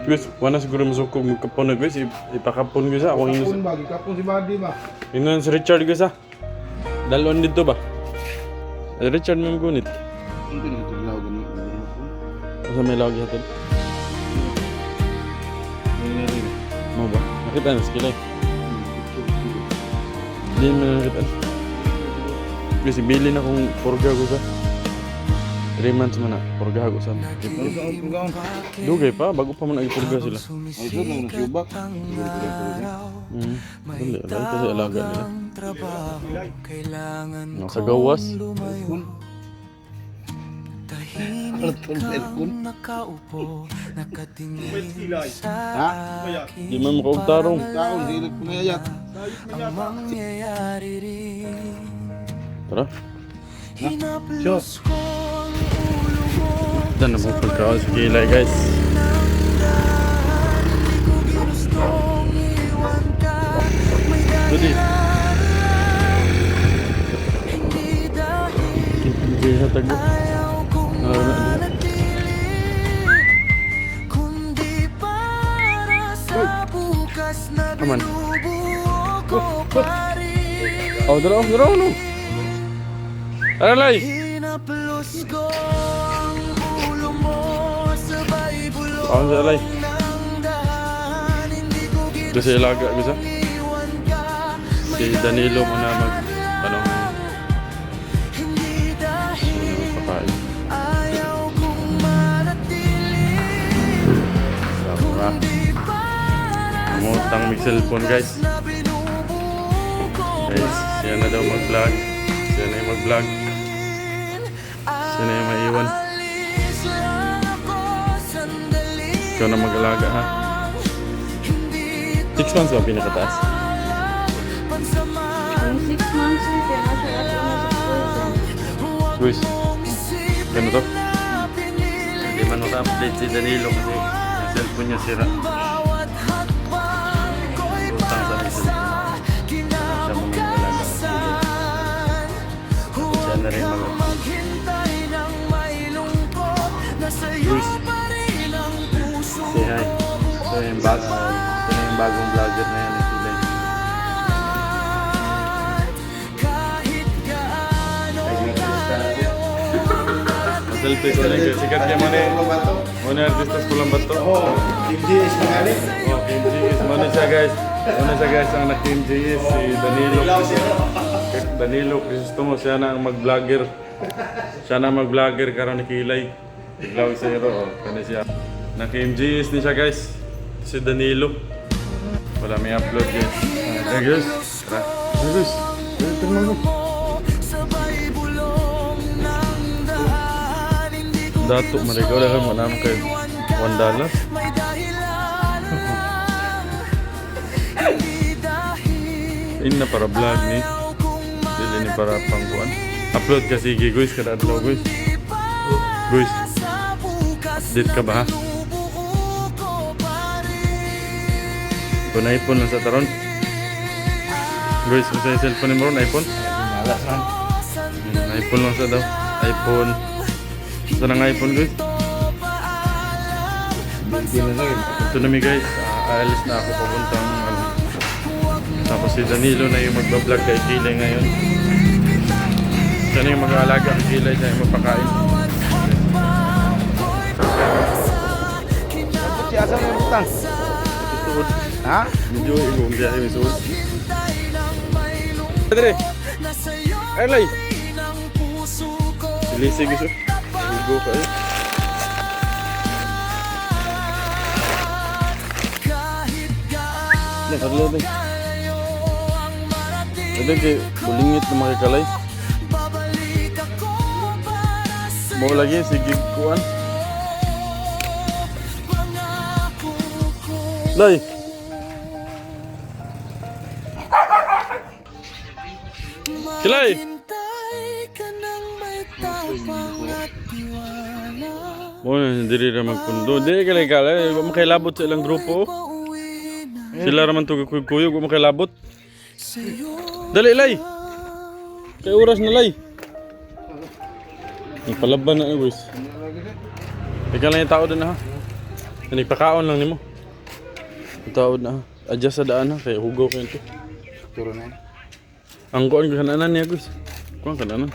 Guys, wala siguro masukog magkapon na guys. Ipakapon guys ha. Kapon ba? Kapon si Buddy ba? Tingnan si Richard guys ha. Dalon dito ba? Richard may magunit. Hindi na ito law ganun. Asa may lagi hatod? Hindi rin. Mo ba? Nakita na skill eh. Hindi mo na nakita. Kasi bili na kong purga ko sa 3 months man na. Purga ko sa dugay pa. Bago pa man nag-purga sila. Ay, ito lang nasubak. Dali, alay kasi alaga nila. Sa gawas. Ha? Di man makaugtarong. Taon, hindi nagpangayat. Tara. Shot. Ito na po pagkawas sa kilay guys. Jadi hindi sa tago. Aman. Oh, dalaw no. Alay. Ang alay. Kasi ilaga bisa. Si Danilo muna mag pakain. Mutang may cellphone guys. Guys, siya na daw mag-vlog. Siya na yung mag-vlog. Siya na yung maiwan. Ikaw na mag-alaga ha. 6 months ba pinakataas? 6 months yun, kaya nasa ato na sa school. Guys, gano to? Hindi man maka-update si Danilo kasi yung cellphone niya sira. Utang sa isa. Siya mo mag-alaga. Siya na rin mag-update. Guys, say hi. Ito yung bagong vlogger na yan. Selfie ko lang kayo. Sikat niya muna artistas pulang bato. Oh, Team GS na gali. Oh, Team GS. Muna siya guys. Ang na-Team GS. Si Danilo. Danilo Crisostomo. Siya na ang mag-vlogger. Karoon ni Kilay. Iglaw sa hero. Oh, kanya siya. Na-Team GS ni siya guys. Si Danilo. Wala may upload guys. Thank you guys. Tara. Guys. Tara mo. Dato, marigaw lang mo naman kay $1. Ini na para vlog ni. Dili ni para pangkuan. Upload kasi guys kada adlaw guys. Guys. Update ka ba ha? Kung iPhone lang sa taron. Guys, kung sa cellphone mo ron, iPhone? Malas man. iPhone lang sa daw. iPhone. Ito ng iPhone guys. Ito na mi guys. Aalis na ako papuntang tapos si Danilo na yung magbablog kay Kilay ngayon. Siya na yung mag-aalaga kay Kilay. Siya yung mapakain. Si Asa may butang? Ituod. Ha? Medyo ibong biyahe may suod. Padre! Airlay! Silisig gusto. Go kayo. Nakadlo din. Ada ke bulingit na makikalay. Mau lagi sige kuan. Lay. Kilay. Mo diri ra magpundo. Di kalay-kalay, wa makailabot sa ilang grupo. Sila ra man to kuyog, wa makailabot. Dali lay. Kay oras na lay. Palaban na guys. Teka lang yung tao din ha. Nagpakaon lang nimo. Tawad na. Adjust sa daan ha. Kaya hugaw ko yun to. Turo na yun. Ang kuan ko kananan niya guys. Kuan kananan.